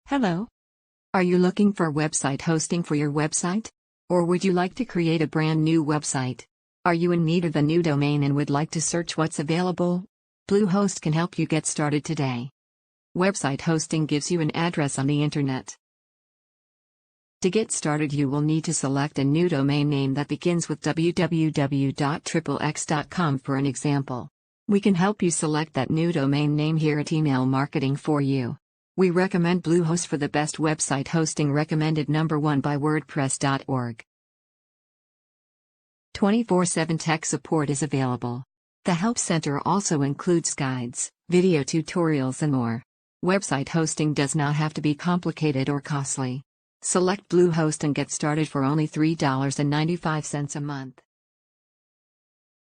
Hello. Are you looking for website hosting for your website? Or would you like to create a brand new website? Are you in need of a new domain and would like to search what's available? Bluehost can help you get started today. Website hosting gives you an address on the internet. To get started, you will need to select a new domain name that begins with www.xxx.com for an example. We can help you select that new domain name here at Email Marketing for You. We recommend Bluehost for the best website hosting, recommended number 1 by WordPress.org. 24/7 tech support is available. The Help Center also includes guides, video tutorials and more. Website hosting does not have to be complicated or costly. Select Bluehost and get started for only $3.95 a month.